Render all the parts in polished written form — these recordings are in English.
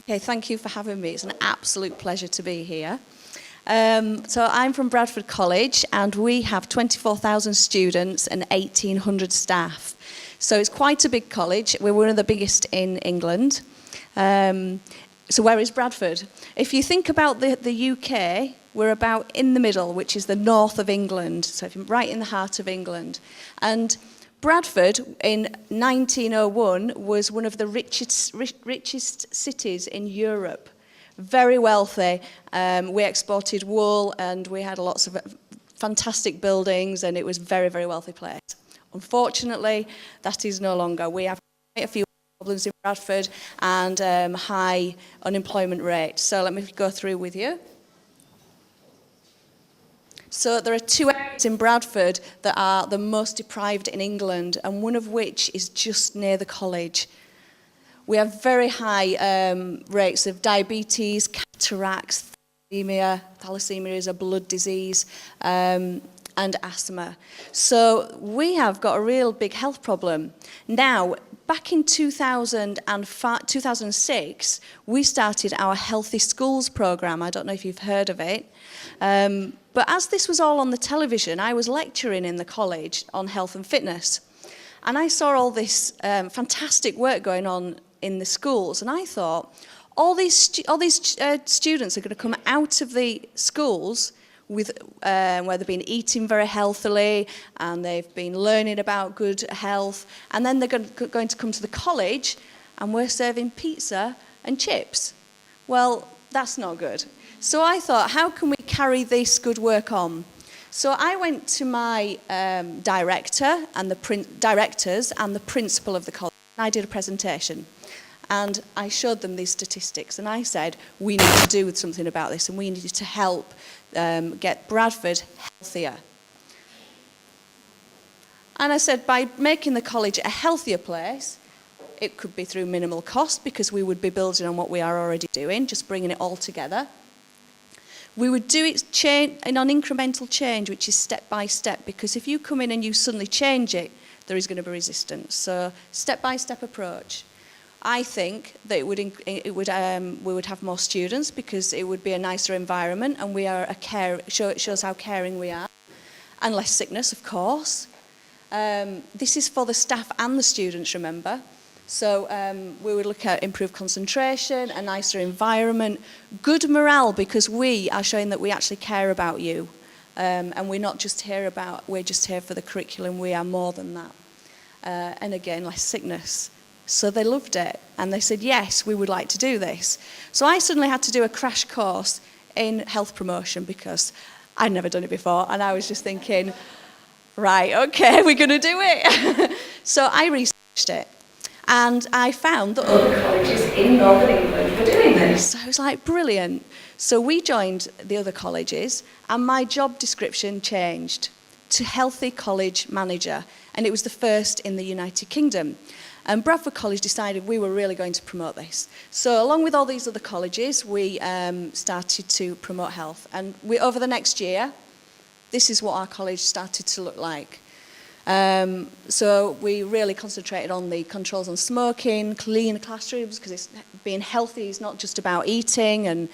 Okay, thank you for having me. It's an absolute pleasure to be here. So I'm from Bradford College, and we have 24,000 students and 1,800 staff. So it's quite a big college. We're one of the biggest in England. So where is Bradford? If you think about the UK, we're about in the middle, which is the north of England, so right in the heart of England. And Bradford in 1901 was one of the richest cities in Europe. Very wealthy. We exported wool and we had lots of fantastic buildings, and it was a very, very wealthy place. Unfortunately, that is no longer. We have quite a few problems in Bradford and high unemployment rate. So let me go through with you. So there are two areas in Bradford that are the most deprived in England, and one of which is just near the college. We have very high rates of diabetes, cataracts, thalassemia. Thalassemia is a blood disease, and asthma. So we have got a real big health problem. Now, back in 2006, we started our Healthy Schools programme. I don't know if you've heard of it. But as this was all on the television, I was lecturing in the college on health and fitness. And I saw all this fantastic work going on in the schools. And I thought, all these students are going to come out of the schools with where they've been eating very healthily and they've been learning about good health. And then they're going to come to the college and we're serving pizza and chips. Well, that's not good. So I thought, how can we carry this good work on? So I went to my director and the directors and the principal of the college, and I did a presentation. And I showed them these statistics, and I said, we need to do something about this, and we needed to help get Bradford healthier. And I said, by making the college a healthier place, it could be through minimal cost, because we would be building on what we are already doing, just bringing it all together. We would do it in an incremental change, which is step by step, because if you come in and you suddenly change it, there is going to be resistance. So step-by-step approach. I think that we would have more students because it would be a nicer environment, and we are it shows how caring we are, and less sickness, of course. This is for the staff and the students, remember. So we would look at improved concentration, a nicer environment, good morale, because we are showing that we actually care about you, and we're not just here we're just here for the curriculum. We are more than that. And again, less sickness. So they loved it, and they said, yes, we would like to do this. So I suddenly had to do a crash course in health promotion because I'd never done it before, and I was just thinking, right, okay, we're going to do it. So I researched it, and I found that other colleges in Northern England were doing this. So I was like, brilliant. So we joined the other colleges, and my job description changed to Healthy College Manager, and it was the first in the United Kingdom. And Bradford College decided we were really going to promote this. So along with all these other colleges, we started to promote health. And over the next year, this is what our college started to look like. So we really concentrated on the controls on smoking, clean classrooms, because being healthy is not just about eating and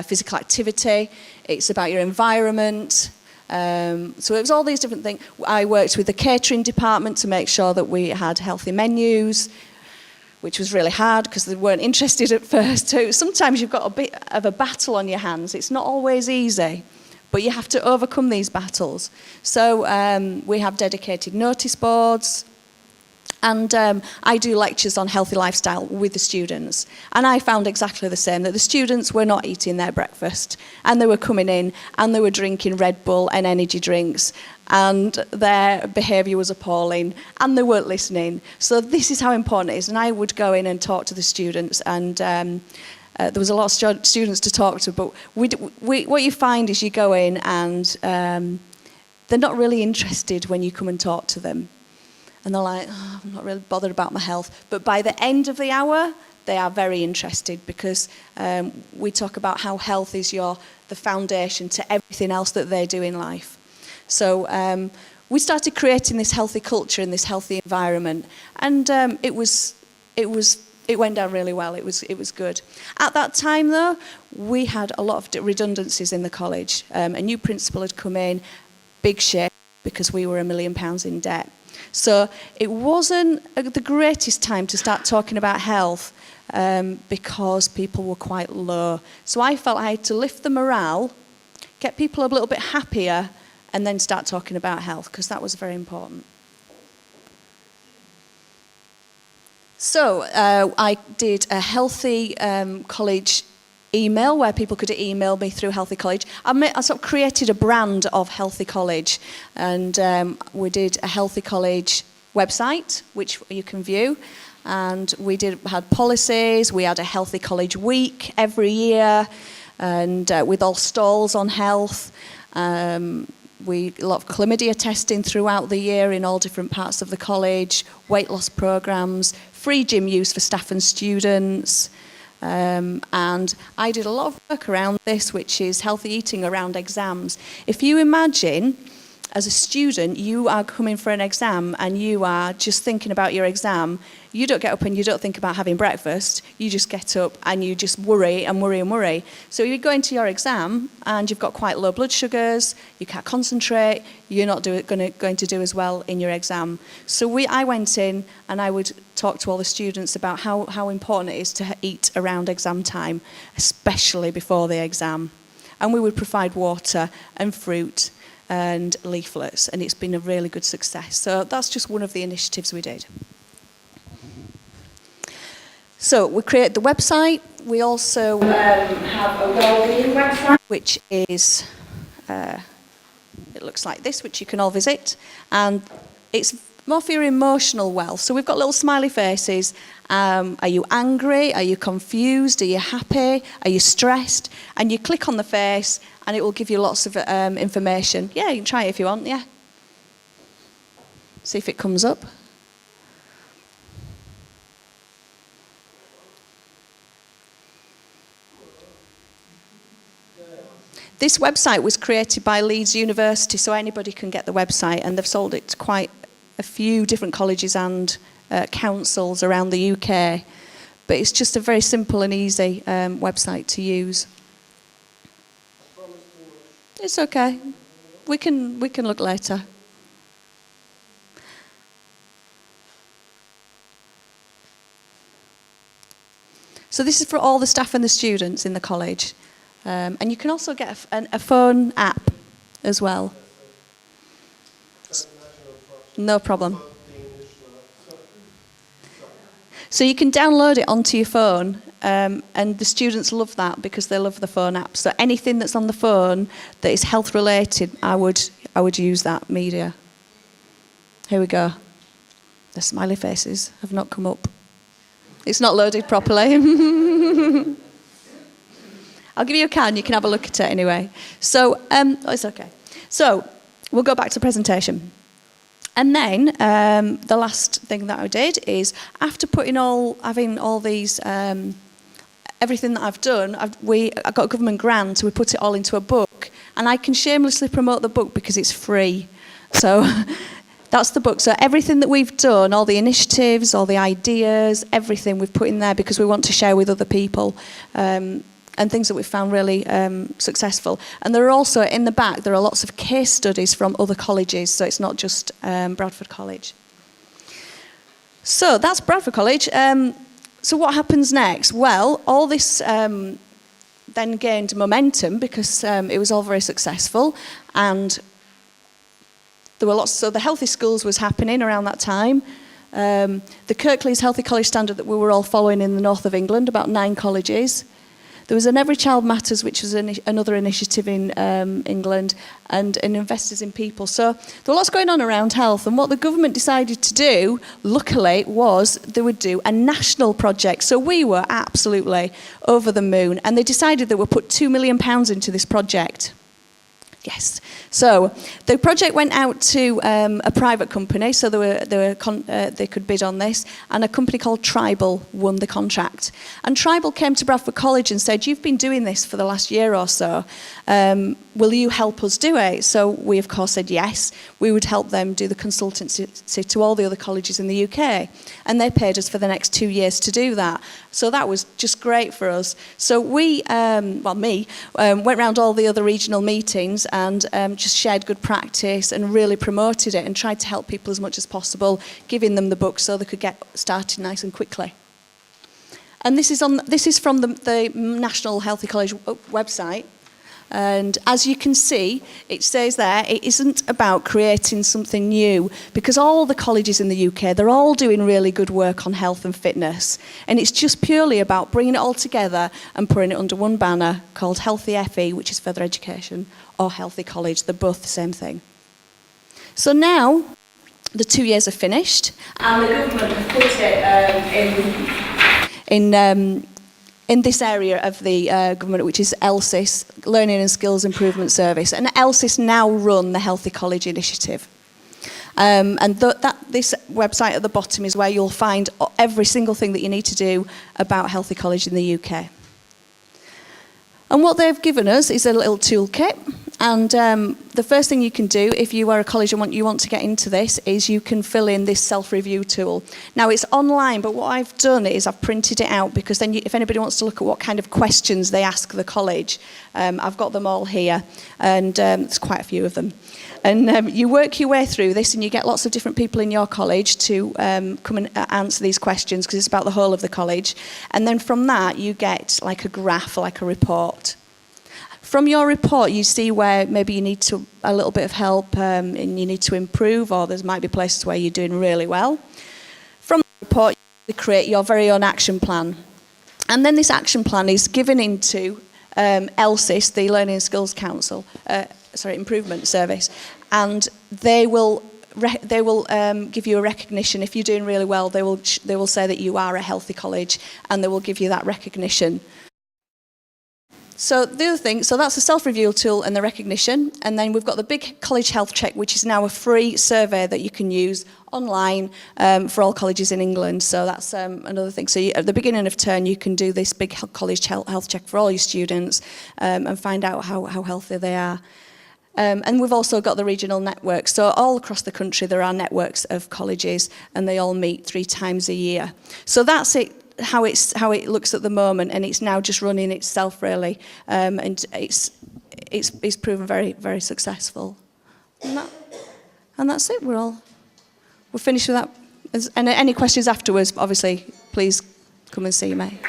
physical activity. It's about your environment. So it was all these different things. I worked with the catering department to make sure that we had healthy menus, which was really hard because they weren't interested at first too. Sometimes you've got a bit of a battle on your hands. It's not always easy, but you have to overcome these battles. So we have dedicated notice boards, and I do lectures on healthy lifestyle with the students. And I found exactly the same, that the students were not eating their breakfast, and they were coming in and they were drinking Red Bull and energy drinks, and their behaviour was appalling, and they weren't listening. So this is how important it is. And I would go in and talk to the students, and there was a lot of students to talk to, but what you find is you go in and they're not really interested when you come and talk to them. And they're like, oh, I'm not really bothered about my health. But by the end of the hour, they are very interested, because we talk about how health is the foundation to everything else that they do in life. So we started creating this healthy culture in this healthy environment. And it was It went down really well. It was good. At that time, though, we had a lot of redundancies in the college. A new principal had come in, big shake, because we were £1 million in debt. So it wasn't the greatest time to start talking about health because people were quite low. So I felt I had to lift the morale, get people a little bit happier, and then start talking about health, because that was very important. So I did a Healthy College email where people could email me through Healthy College. I sort of created a brand of Healthy College, and we did a Healthy College website, which you can view, and we had policies. We had a Healthy College week every year, and with all stalls on health. A lot of chlamydia testing throughout the year in all different parts of the college, weight loss programs, free gym use for staff and students. And I did a lot of work around this, which is healthy eating around exams. If you imagine, as a student, you are coming for an exam and you are just thinking about your exam, you don't get up and you don't think about having breakfast. You just get up and you just worry and worry and worry. So you go into your exam and you've got quite low blood sugars, you can't concentrate, you're not going to do as well in your exam. So I went in and I would talk to all the students about how important it is to eat around exam time, especially before the exam. And we would provide water and fruit and leaflets, and it's been a really good success. So that's just one of the initiatives we did. So we created the website. We also have a wellbeing website, which is, it looks like this, which you can all visit. And it's more for your emotional wealth. So we've got little smiley faces. Are you angry? Are you confused? Are you happy? Are you stressed? And you click on the face and it will give you lots of information. Yeah, you can try it if you want, yeah. See if it comes up. This website was created by Leeds University, so anybody can get the website, and they've sold it to quite a few different colleges and councils around the UK. But it's just a very simple and easy website to use. It's okay. We can look later. So this is for all the staff and the students in the college. And you can also get a phone app as well. No problem. So you can download it onto your phone, and the students love that because they love the phone app. So anything that's on the phone that is health related, I would use that media. Here we go. The smiley faces have not come up. It's not loaded properly. I'll give you a can, you can have a look at it anyway. So, it's okay. So, we'll go back to the presentation. And then, the last thing that I did is, after having all these, everything that I've done, I got a government grant, so we put it all into a book. And I can shamelessly promote the book because it's free. So, that's the book. So everything that we've done, all the initiatives, all the ideas, everything we've put in there because we want to share with other people. And things that we've found really successful. And there are also, in the back, there are lots of case studies from other colleges, so it's not just Bradford College. So that's Bradford College. So what happens next? Well, all this then gained momentum because it was all very successful, and there were lots. So the Healthy Schools was happening around that time. The Kirklees Healthy College Standard that we were all following in the north of England, about 9 colleges. There was an Every Child Matters, which was another initiative in England, and Investors in People. So there were lots going on around health, and what the government decided to do, luckily, was they would do a national project. So we were absolutely over the moon, and they decided they would put £2 million into this project. Yes. So the project went out to a private company, so they could bid on this, and a company called Tribal won the contract. And Tribal came to Bradford College and said, "You've been doing this for the last year or so. Will you help us do it?" So we, of course, said yes. We would help them do the consultancy to all the other colleges in the UK. And they paid us for the next 2 years to do that. So that was just great for us. So we, went around all the other regional meetings and just shared good practice and really promoted it and tried to help people as much as possible, giving them the book so they could get started nice and quickly. And this is from the National Healthy College website. And as you can see, it says there, it isn't about creating something new, because all the colleges in the UK, they're all doing really good work on health and fitness. And it's just purely about bringing it all together and putting it under one banner called Healthy FE, which is further education, or Healthy College. They're both the same thing. So now, the 2 years are finished, and the government have put it in this area of the government, which is ELSIS, Learning and Skills Improvement Service. And ELSIS now run the Healthy College Initiative. This website at the bottom is where you'll find every single thing that you need to do about Healthy College in the UK. And what they've given us is a little toolkit. And the first thing you can do if you are a college and you want to get into this is you can fill in this self-review tool. Now it's online, but what I've done is I've printed it out, because then if anybody wants to look at what kind of questions they ask the college, I've got them all here, and there's quite a few of them. And you work your way through this, and you get lots of different people in your college to come and answer these questions, because it's about the whole of the college. And then from that, you get like a graph, like a report. From your report, you see where maybe you need a little bit of help and you need to improve, or there might be places where you're doing really well. From the report, you create your very own action plan. And then this action plan is given into ELSIS, the Learning and Skills Improvement Service, and they will give you a recognition. If you're doing really well, they will say that you are a healthy college, and they will give you that recognition. So the other thing, so that's the self-review tool and the recognition, and then we've got the big college health check, which is now a free survey that you can use online for all colleges in England. So that's another thing. So at the beginning of term, you can do this big college health check for all your students and find out how healthy they are. And we've also got the regional networks. So all across the country, there are networks of colleges, and they all meet 3 times a year. So that's it. How it looks at the moment, and it's now just running itself really, and it's proven very, very successful. And that's it. We're finished with that. And any questions afterwards, obviously, please come and see me.